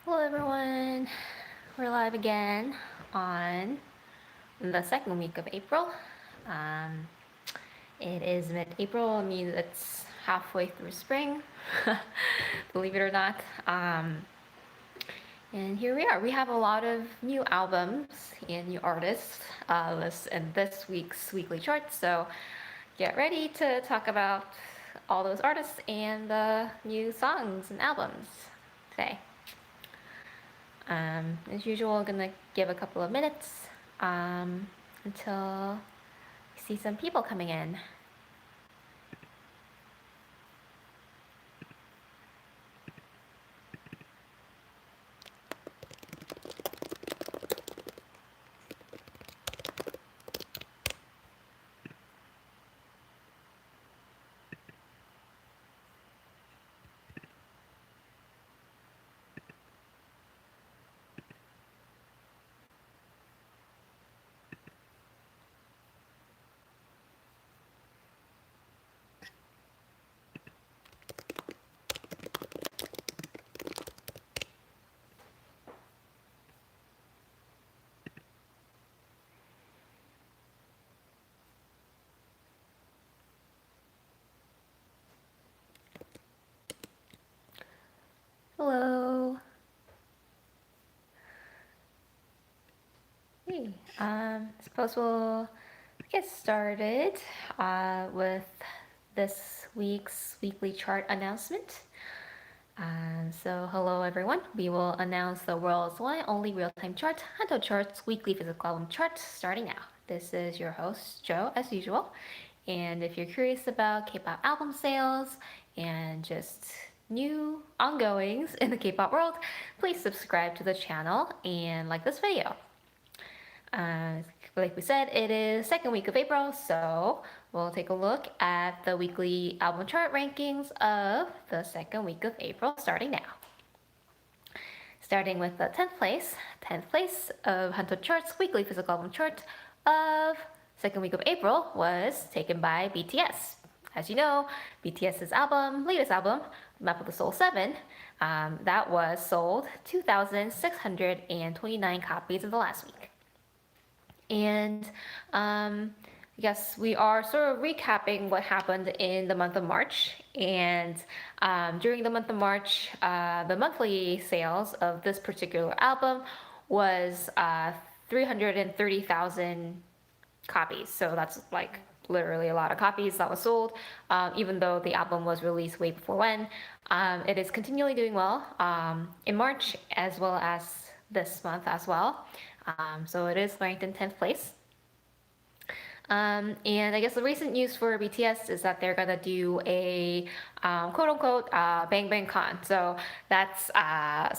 Hello everyone, we're live again on the second week of April. Um, it is mid-April, it means it's halfway through spring, believe it or not. And here we are. We have a lot of new albums and new artists lists in this week's weekly chart, so get ready to talk about all those artists and the new songs and albums today. As usual, I'm gonna give a couple of minutes until we see some people coming in. Hello. Hey. Suppose we'll get started with this week's weekly chart announcement. So hello everyone. We will announce the world's one and only real-time chart, HANTEO Chart's weekly physical album chart, starting now. This is your host, Joe, as usual. And if you're curious about K-pop album sales and just new ongoings in the K-pop world, please subscribe to the channel and like this video. Uh, like we said, it is second week of April, so we'll take a look at the weekly album chart rankings of the second week of April, starting now. Starting with the 10th place of HANTEO Chart's weekly physical album chart of second week of April was taken by BTS. As you know, BTS's latest album, Map of the Soul 7, that was sold 2,629 copies in the last week. And I guess we are sort of recapping what happened in the month of March. And during the month of March, the monthly sales of this particular album was 330,000 copies. So that's like literally a lot of copies that was sold, even though the album was released way before when. It is continually doing well in March as well as this month as well. So it is ranked in 10th place. And I guess the recent news for BTS is that they're gonna do a quote unquote Bang Bang Con. So that's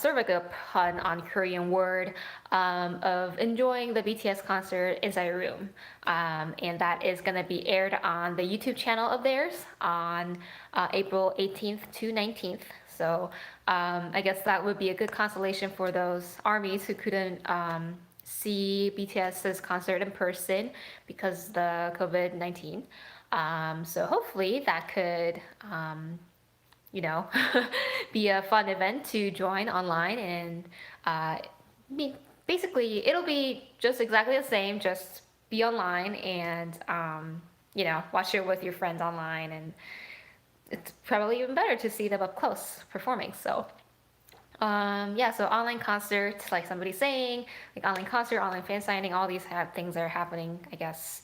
sort of like a pun on Korean word of enjoying the BTS concert inside a room. And that is gonna be aired on the YouTube channel of theirs on April 18th to 19th. So I guess that would be a good consolation for those armies who couldn't see BTS's concert in person because the COVID-19. So hopefully that could, be a fun event to join online and basically it'll be just exactly the same, just be online and, watch it with your friends online, and it's probably even better to see them up close performing. So so online concerts, like somebody's saying, like online concert, online fan signing, all these things are happening, I guess,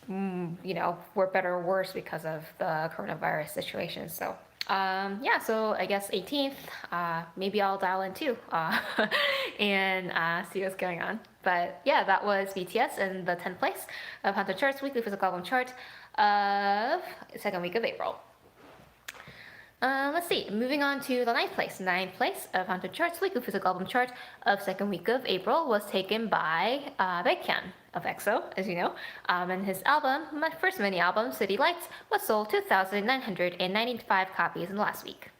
we're better or worse because of the coronavirus situation. So, so I guess 18th, maybe I'll dial in too and see what's going on. But yeah, that was BTS in the 10th place of HANTEO Chart's weekly physical album chart of second week of April. Let's see, moving on to the 9th place. 9th place of HANTEO Chart's weekly physical album chart of second week of April was taken by Baekhyun of EXO, as you know. And his album, my first mini album, City Lights, was sold 2,995 copies in the last week.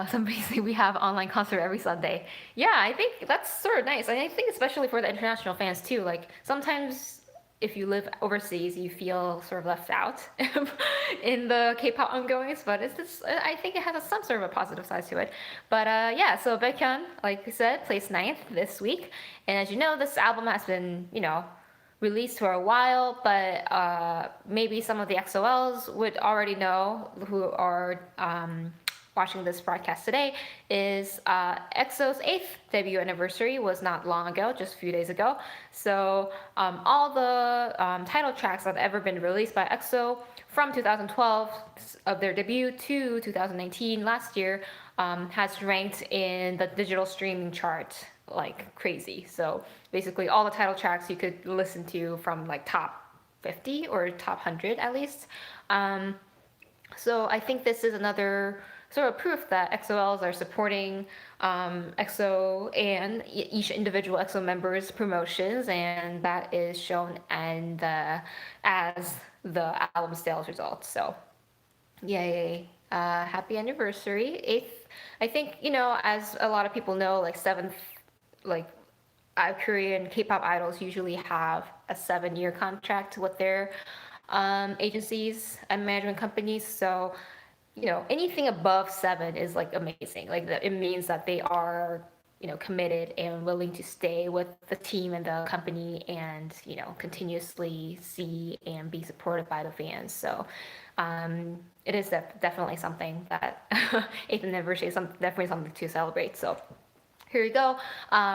Somebody say we have online concert every Sunday. Yeah, I think that's sort of nice. And I think especially for the international fans too. Like sometimes if you live overseas, you feel sort of left out in the K-pop ongoings, but it's this, I think it has some sort of a positive side to it. But yeah, so Baekhyun, like we said, placed ninth this week, and as you know, this album has been, released for a while, but maybe some of the XOLs would already know who are watching this broadcast today is EXO's 8th debut anniversary was not long ago, just a few days ago. So all the title tracks that have ever been released by EXO from 2012 of their debut to 2019 last year has ranked in the digital streaming chart like crazy. So basically all the title tracks you could listen to from like top 50 or top 100 at least. So I think this is another sort of proof that XOLs are supporting EXO and each individual EXO member's promotions, and that is shown and as the album sales results. So, yay! Happy anniversary, 8th. I think as a lot of people know, like 7th, like Korean K-pop idols usually have a 7-year contract with their agencies and management companies. So anything above 7 is like amazing. Like it means that they are, committed and willing to stay with the team and the company and, continuously see and be supported by the fans. So it is definitely something that 8th anniversary is definitely something to celebrate. So here we go,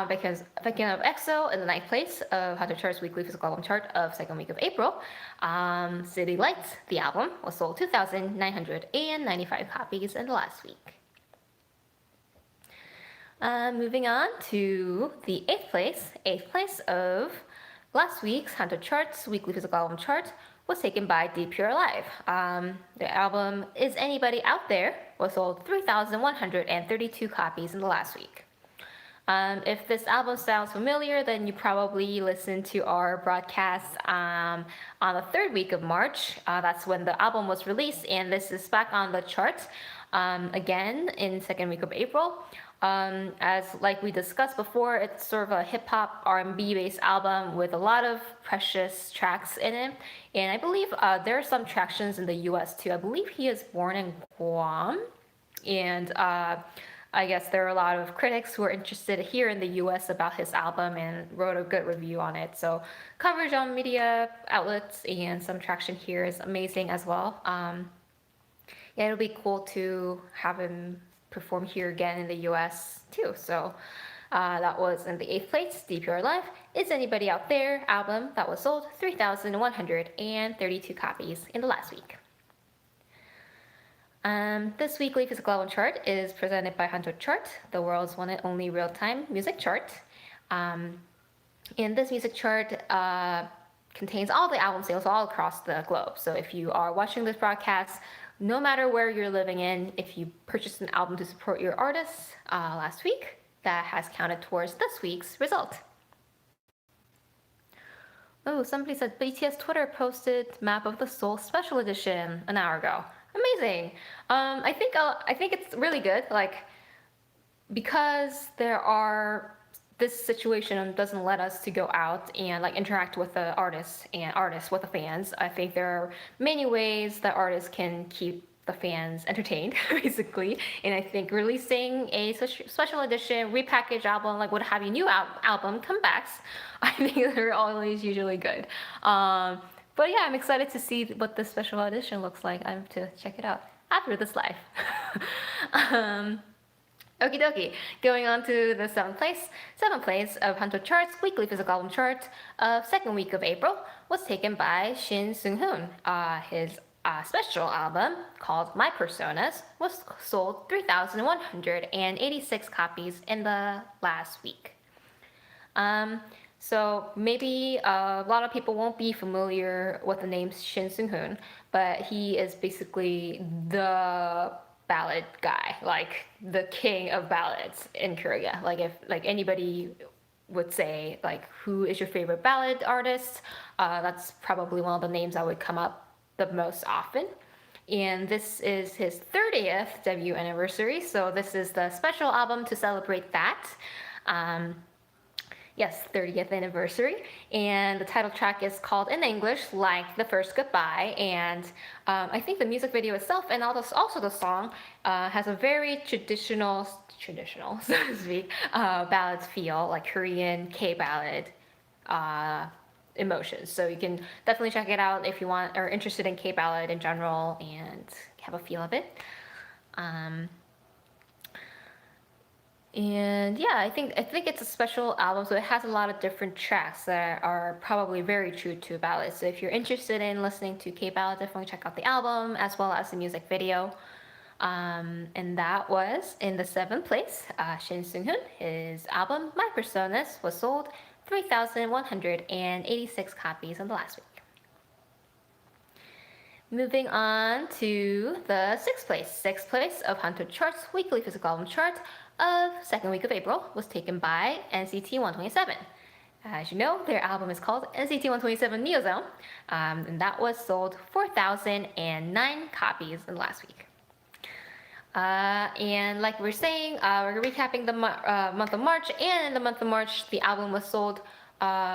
because Baekhyun of EXO in the 9th place of HANTEO Chart's weekly physical album chart of second week of April. City Lights, the album, was sold 2,995 copies in the last week. Moving on to the 8th place. 8th place of last week's HANTEO Chart's weekly physical album chart was taken by Deep Pure Alive. The album Is Anybody Out There was sold 3,132 copies in the last week. If this album sounds familiar, then you probably listened to our broadcast on the 3rd week of March. That's when the album was released, and this is back on the charts again in 2nd week of April. As like we discussed before, it's sort of a hip-hop R&B based album with a lot of precious tracks in it. And I believe there are some tractions in the US too. I believe he is born in Guam. And I guess there are a lot of critics who are interested here in the US about his album and wrote a good review on it. So coverage on media outlets and some traction here is amazing as well. Yeah, it'll be cool to have him perform here again in the US too. So that was in the 8th place, Deep Pure Alive, Is Anybody Out There album that was sold 3,132 copies in the last week. This weekly physical album chart is presented by HANTEO Chart, the world's one and only real-time music chart. And this music chart contains all the album sales all across the globe. So if you are watching this broadcast, no matter where you're living in, if you purchased an album to support your artist last week, that has counted towards this week's result. Oh, somebody said BTS Twitter posted Map of the Soul Special Edition an hour ago. Amazing. I think it's really good. Like, because this situation doesn't let us to go out and like interact with the artists with the fans. I think there are many ways that artists can keep the fans entertained, basically. And I think releasing a special edition, repackaged album, like what have you, new album comebacks, I think they're always usually good. But yeah, I'm excited to see what this special edition looks like. I have to check it out after this live. Okie dokie. Going on to the 7th place. 7th place of HANTEO Chart's weekly physical album chart of 2nd week of April was taken by Shin Seung-hoon. His special album called My Personas was sold 3,186 copies in the last week. So maybe a lot of people won't be familiar with the name Shin Seung-hoon, but he is basically the ballad guy, like the king of ballads in Korea. Like if anybody would say like who is your favorite ballad artist, that's probably one of the names that would come up the most often. And this is his 30th debut anniversary, so this is the special album to celebrate that. Yes, 30th anniversary. And the title track is called in English, Like the First Goodbye. And I think the music video itself and also the song has a very traditional, so to speak, ballad feel, like Korean K ballad uh, emotions. So you can definitely check it out if you want or interested in K ballad in general and have a feel of it. Um, and yeah, I think it's a special album, so it has a lot of different tracks that are probably very true to ballads. So if you're interested in listening to K-ballad, definitely check out the album as well as the music video. And that was in the seventh place. Shin Seung-hoon, his album My Personas was sold 3,186 copies in the last week. Moving on to the sixth place. Sixth place of HANTEO Chart's weekly physical album chart of second week of April was taken by NCT 127. As you know, their album is called NCT 127 Neozone, and that was sold 4,009 copies in the last week. And like we are saying, we're recapping the month of March, and in the month of March, the album was sold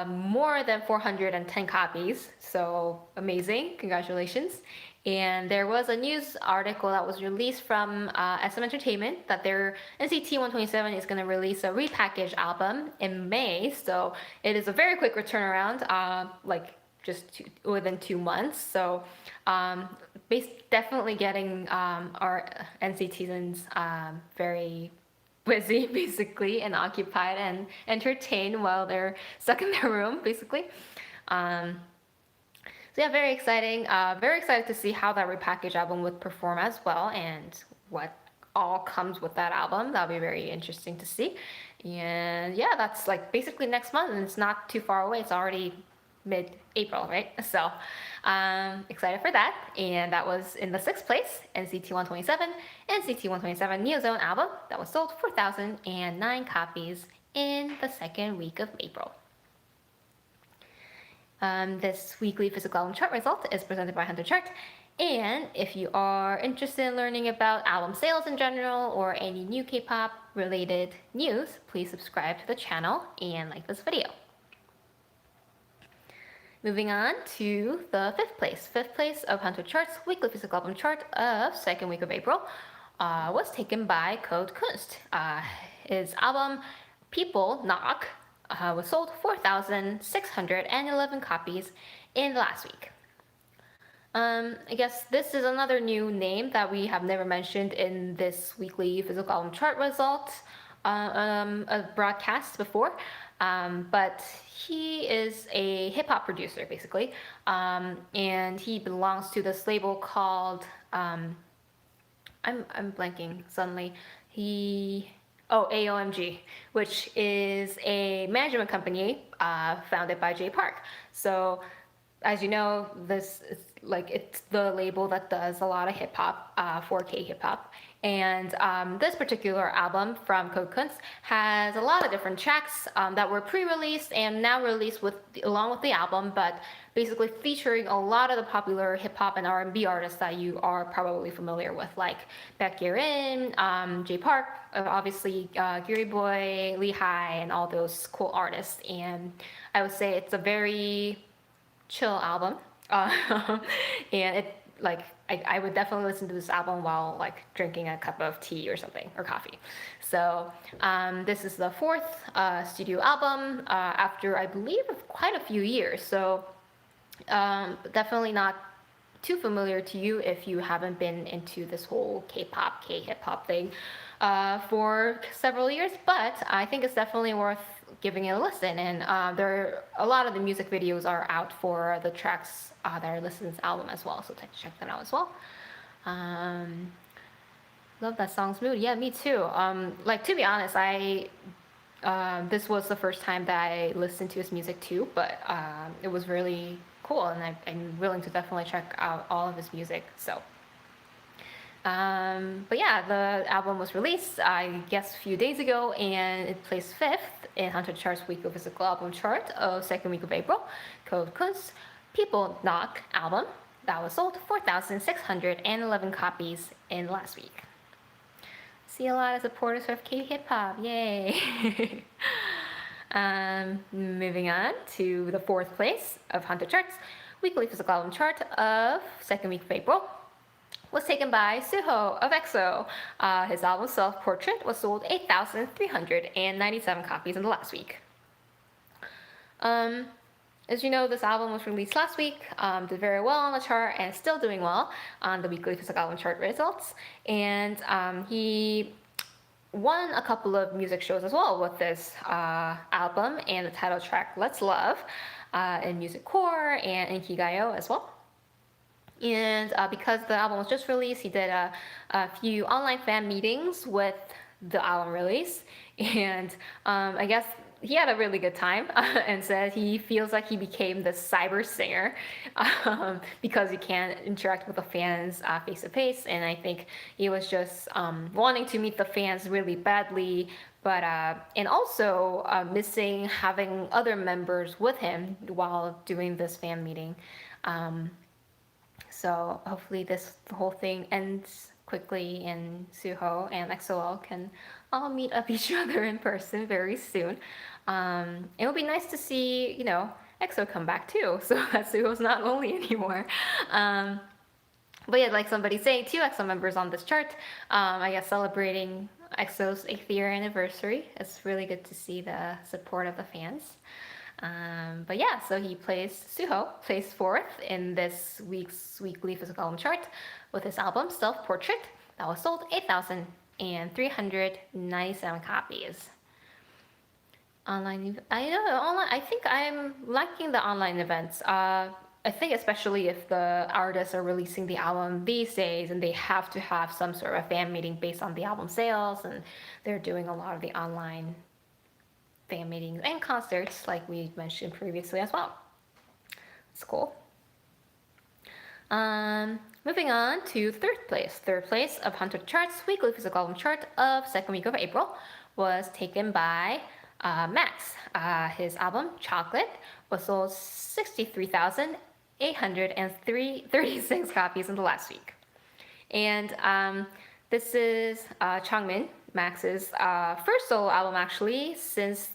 more than 410 copies, so amazing, congratulations. And there was a news article that was released from SM Entertainment that their NCT 127 is going to release a repackaged album in May, so it is a very quick turnaround, like just within 2 months. So definitely getting our NCTians very busy, basically, and occupied and entertained while they're stuck in their room, basically. So yeah, very exciting. Very excited to see how that repackaged album would perform as well, and what all comes with that album. That'll be very interesting to see. And yeah, that's like basically next month, and it's not too far away. It's already mid-April, right? So excited for that. And that was in the sixth place, NCT 127, NCT 127 Neozone album that was sold 4,009 copies in the second week of April. This weekly physical album chart result is presented by HANTEO Chart. And if you are interested in learning about album sales in general or any new K-pop related news, please subscribe to the channel and like this video. Moving on to the fifth place. Fifth place of HANTEO Chart's weekly physical album chart of second week of April was taken by Code Kunst. His album People Knock was sold 4,611 copies in the last week. I guess this is another new name that we have never mentioned in this weekly physical album chart result broadcast before. But he is a hip-hop producer, basically, and he belongs to this label called I'm blanking suddenly. AOMG, which is a management company founded by Jay Park. So, as you know, this is it's the label that does a lot of hip hop, 4K hip hop. And this particular album from Code Kunst has a lot of different tracks that were pre-released and now released along with the album, but basically featuring a lot of the popular hip-hop and R&B artists that you are probably familiar with, like Baekhyun, Jay Park, obviously Gyuri Boy, Lee Hi, and all those cool artists. And I would say it's a very chill album. And it I would definitely listen to this album while drinking a cup of tea or something, or coffee. So this is the fourth studio album after, I believe, quite a few years. So definitely not too familiar to you if you haven't been into this whole K-pop, K-hip-hop thing for several years. But I think it's definitely worth giving it a listen. And a lot of the music videos are out for the tracks that are listed in this album as well, so check that out as well. Love that song's mood. Yeah, me too. To be honest, this was the first time that I listened to his music too, but it was really cool, and I'm willing to definitely check out all of his music. So but yeah, the album was released, I guess, a few days ago, and it placed fifth in HANTEO Chart's weekly physical album chart of second week of April. Code Kunst People Knock album that was sold 4,611 copies in last week. See a lot of supporters of K-hip hop, yay! Moving on to the fourth place of HANTEO charts, weekly physical album chart of second week of April was taken by Suho of EXO. His album Self Portrait was sold 8,397 copies in the last week. As you know, this album was released last week, did very well on the chart, and is still doing well on the weekly physical album chart results. And he won a couple of music shows as well with this album and the title track Let's Love in Music Core and in Kigayo as well. And because the album was just released, he did a few online fan meetings with the album release. And I guess he had a really good time and said he feels like he became the cyber singer because he can't interact with the fans face to face. And I think he was just wanting to meet the fans really badly, but and also missing having other members with him while doing this fan meeting. So hopefully the whole thing ends quickly and Suho and XOL can all meet up each other in person very soon. It would be nice to see, EXO come back too, so that Suho's not lonely anymore. But yeah, like somebody saying, 2 EXO members on this chart, I guess celebrating EXO's 8th year anniversary. It's really good to see the support of the fans. But yeah, so Suho placed 4th in this week's weekly physical album chart with his album Self Portrait that was sold 8,397 copies. I think I'm liking the online events. I think especially if the artists are releasing the album these days and they have to have some sort of fan meeting based on the album sales, and they're doing a lot of the online fan meetings and concerts like we mentioned previously as well. It's cool. Moving on to third place. Third place of HANTEO charts weekly physical album chart of second week of April was taken by Max. His album Chocolate was sold 63,836 copies in the last week. And this is Changmin, Max's first solo album actually since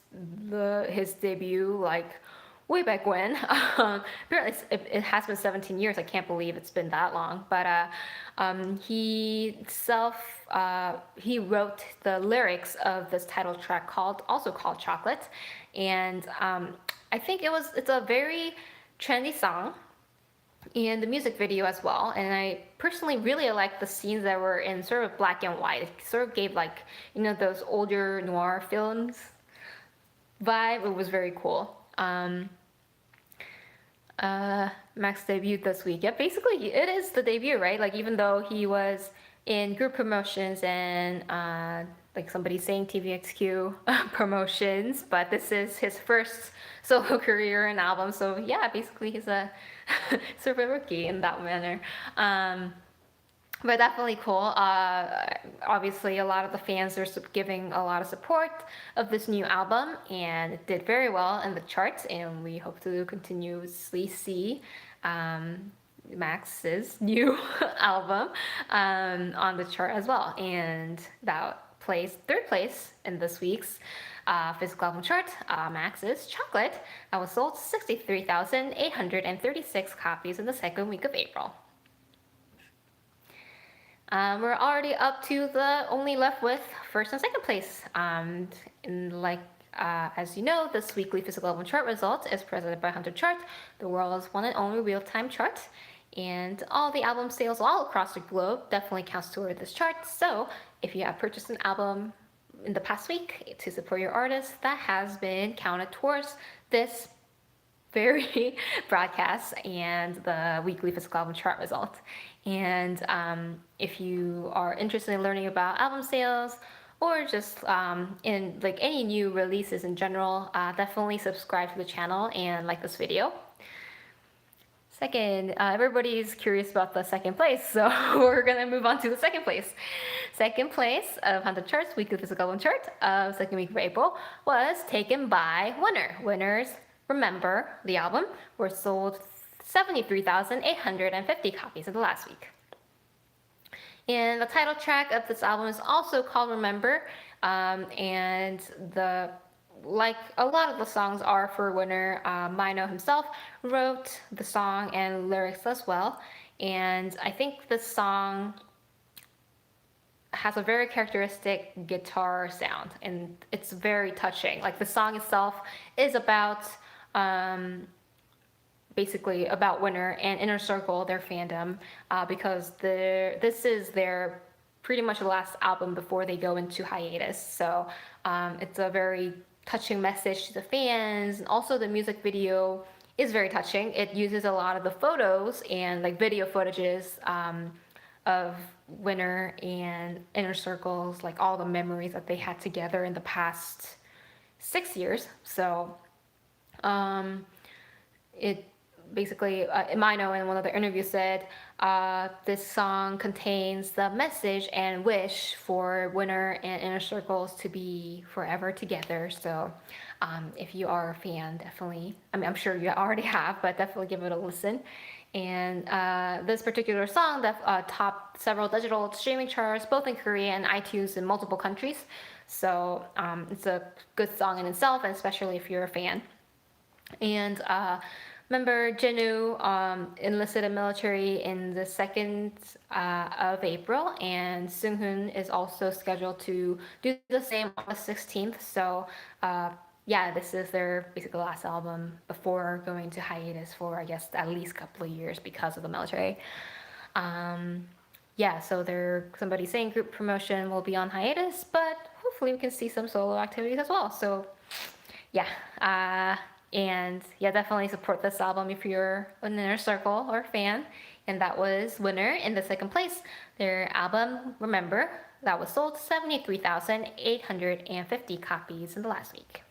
his debut, like way back when. Apparently it has been 17 years. I can't believe it's been that long. But he wrote the lyrics of this title track also called Chocolate, and I think it's a very trendy song. And the music video as well, and I personally really liked the scenes that were in sort of black and white. It sort of gave those older noir films vibe. It was very cool. Max debuted this week. Yeah, basically it is the debut, right? Like even though he was in group promotions and like somebody saying TVXQ promotions, but this is his first solo career and album. So yeah, basically he's a sort of a rookie in that manner. But definitely cool. Obviously, a lot of the fans are giving a lot of support of this new album, and it did very well in the charts. And we hope to continuously see Max's new album on the chart as well. And that placed third place in this week's physical album chart. Max's Chocolate that was sold 63,836 copies in the second week of April. We're already up to only left with first and second place. As you know, this weekly physical album chart result is presented by HANTEO Chart, the world's one and only real-time chart. And all the album sales all across the globe definitely counts toward this chart. So if you have purchased an album in the past week to support your artist, that has been counted towards this very broadcast and the weekly physical album chart result. And if you are interested in learning about album sales or just in like any new releases in general, definitely subscribe to the channel and like this video. Second, everybody's curious about the second place, so we're gonna move on to the second place. Second place of HANTEO Chart's weekly physical album chart of second week of April was taken by Winner. Winner's Remember, the album, were sold 73,850 copies in the last week. And the title track of this album is also called Remember, and the like a lot of the songs are for Winner. Mino himself wrote the song and lyrics as well, and I think the song has a very characteristic guitar sound, and it's very touching. Like the song itself is about basically about Winner and Inner Circle, their fandom, because this is their pretty much the last album before they go into hiatus. So it's a very touching message to the fans, and also the music video is very touching. It uses a lot of the photos and like video footages of Winner and Inner Circle's, like all the memories that they had together in the past 6 years. So it basically, Mino in one of the interviews said, this song contains the message and wish for Winner and Inner Circles to be forever together. So if you are a fan, definitely, I mean, I'm sure you already have, but definitely give it a listen. And this particular song that topped several digital streaming charts, both in Korea and iTunes in multiple countries. So it's a good song in itself, and especially if you're a fan. And member Jinu enlisted in military in the 2nd of April, and Seunghoon is also scheduled to do the same on the 16th. So yeah, this is their basically last album before going to hiatus for, I guess, at least a couple of years because of the military. Yeah, so somebody saying group promotion will be on hiatus, but hopefully we can see some solo activities as well. So yeah, and yeah, definitely support this album if you're an Inner Circle or fan. And that was Winner in the 2nd place. Their album, Remember, that was sold 73,850 copies in the last week.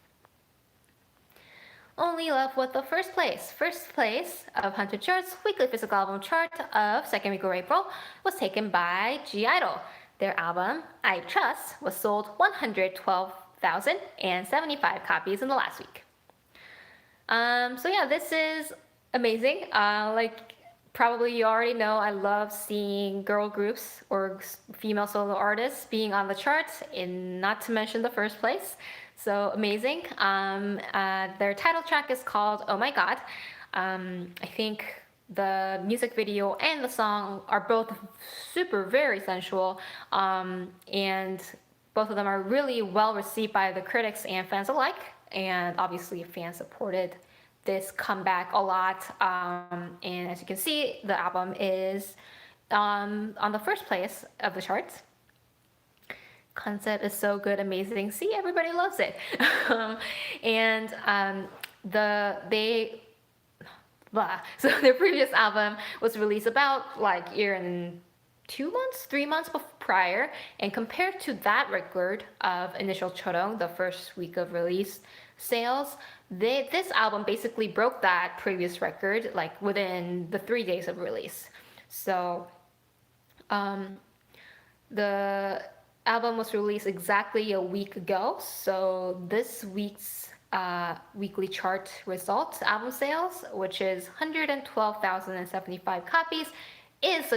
Only left with the 1st place. 1st place of HANTEO Chart's weekly physical album chart of 2nd week of April was taken by (G)I-DLE. Their album, I Trust, was sold 112,075 copies in the last week. So yeah, this is amazing. Like probably you already know, I love seeing girl groups or female solo artists being on the charts, and not to mention the 1st place. So amazing. Their title track is called Oh My God. I think the music video and the song are both very sensual, and both of them are really well received by the critics and fans alike. And obviously fans supported this comeback a lot. And as you can see, the album is on the 1st place of the charts. Concept is so good, amazing. See, everybody loves it. And so their previous album was released about like year and 2 months, 3 months prior, and compared to that record of Initial Chorong, the 1st week of release sales, this album basically broke that previous record like within the 3 days of release. So the album was released exactly a week ago. So this week's weekly chart results, album sales, which is 112,075 copies, is the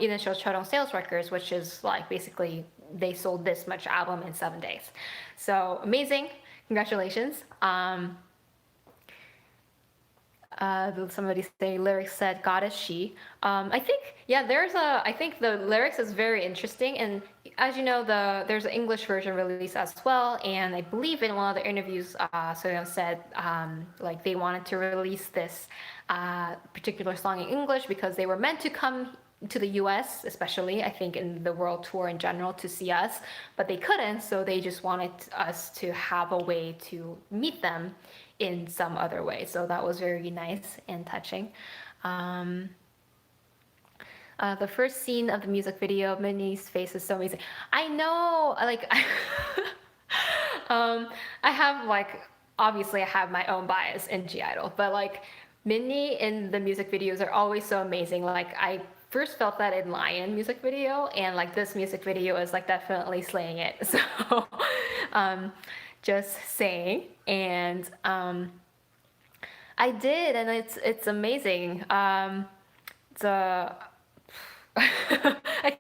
Initial Chorong sales records, which is like basically they sold this much album in 7 days. So amazing. Congratulations. Somebody say lyrics said goddess she. I think, yeah, I think the lyrics is very interesting, and as you know, there's an English version released as well, and I believe in one of the interviews, Soyeon said like they wanted to release this particular song in English because they were meant to come to the US, especially, I think in the world tour in general, to see us, but they couldn't, so they just wanted us to have a way to meet them in some other way. So that was very nice and touching. The first scene of the music video, Minnie's face is so amazing. I know, like, I have like, obviously I have my own bias in (G)I-DLE, but like Minnie in the music videos are always so amazing. Like I first felt that in Lion music video, and like this music video is like definitely slaying it. So just saying. And I did, and it's amazing. I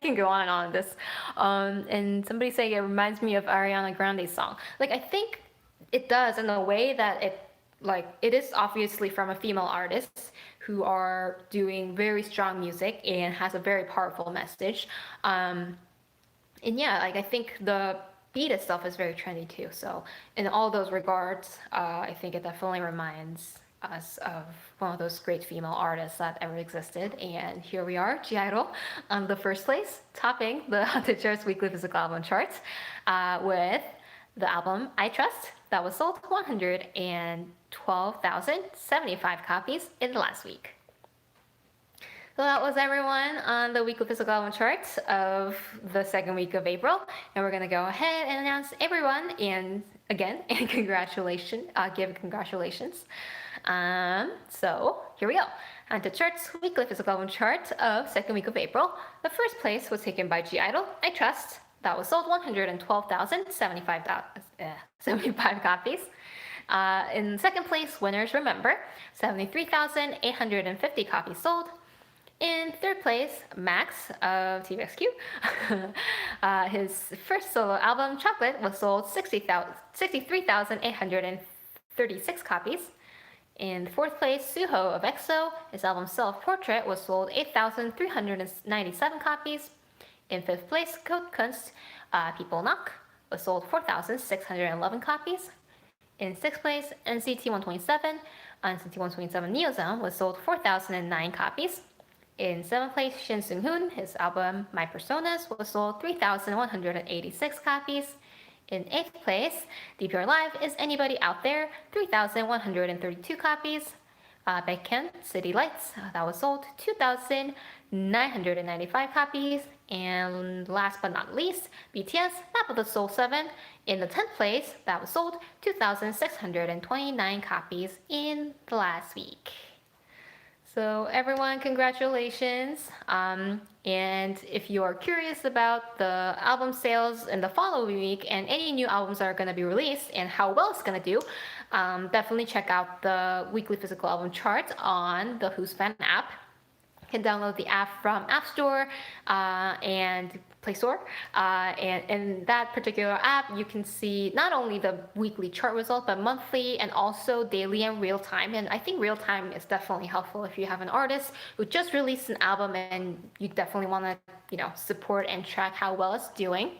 can go on and on this. And somebody saying it reminds me of Ariana Grande's song. Like I think it does in a way that it is obviously from a female artist who are doing very strong music and has a very powerful message. And yeah, like I think the beat itself is very trendy too. So in all those regards, I think it definitely reminds us of one of those great female artists that ever existed. And here we are, G-Idol, on the first place, topping the Haunted Charts weekly physical album charts with the album I Trust that was sold 112,075 copies in the last week. So that was everyone on the weekly physical album charts of the second week of April. And we're going to go ahead and announce everyone and again, and give congratulations. So here we go. On the charts, weekly physical album chart of second week of April. The first place was taken by G-Idol, I Trust. That was sold 112,075 copies. In second place, Winners Remember, 73,850 copies sold. In third place, Max of TVXQ. His first solo album, Chocolate, was sold 63,836 copies. In fourth place, Suho of EXO. His album Self Portrait was sold 8,397 copies. In fifth place, Code Kunst, People Knock, was sold 4,611 copies. In sixth place, NCT 127, NCT 127 Neozone was sold 4,009 copies. In seventh place, Shin Seung-hoon, his album My Personas was sold 3,186 copies. In eighth place, DPR Live Is Anybody Out There, 3,132 copies. Baekhyun, City Lights, that was sold 2,995 copies. And last but not least, BTS, Map of the Soul 7, in the 10th place, that was sold 2,629 copies in the last week. So everyone, congratulations. And if you are curious about the album sales in the following week and any new albums that are going to be released and how well it's going to do, definitely check out the weekly physical album chart on the WhosFan app. You can download the app from App Store and Play Store. And in that particular app, you can see not only the weekly chart results, but monthly and also daily and real time. And I think real time is definitely helpful if you have an artist who just released an album and you definitely want to, support and track how well it's doing.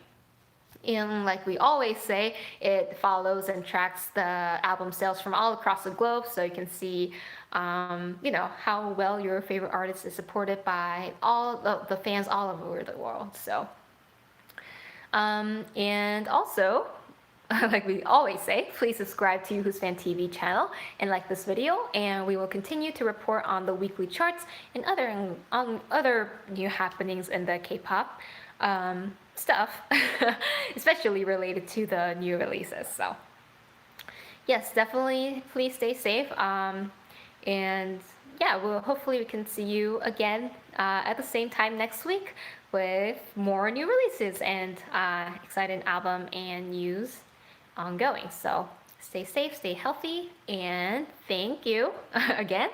And like we always say, it follows and tracks the album sales from all across the globe, so you can see, how well your favorite artist is supported by all the fans all over the world. So, and also, like we always say, please subscribe to WhosfanTV channel and like this video, and we will continue to report on the weekly charts and other new happenings in the K-pop stuff, especially related to the new releases. So yes, definitely please stay safe, and yeah, hopefully we can see you again at the same time next week with more new releases and exciting album and news ongoing. So stay safe, stay healthy, and thank you again,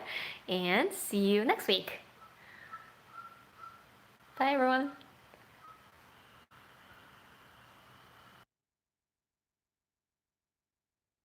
and see you next week. Bye everyone.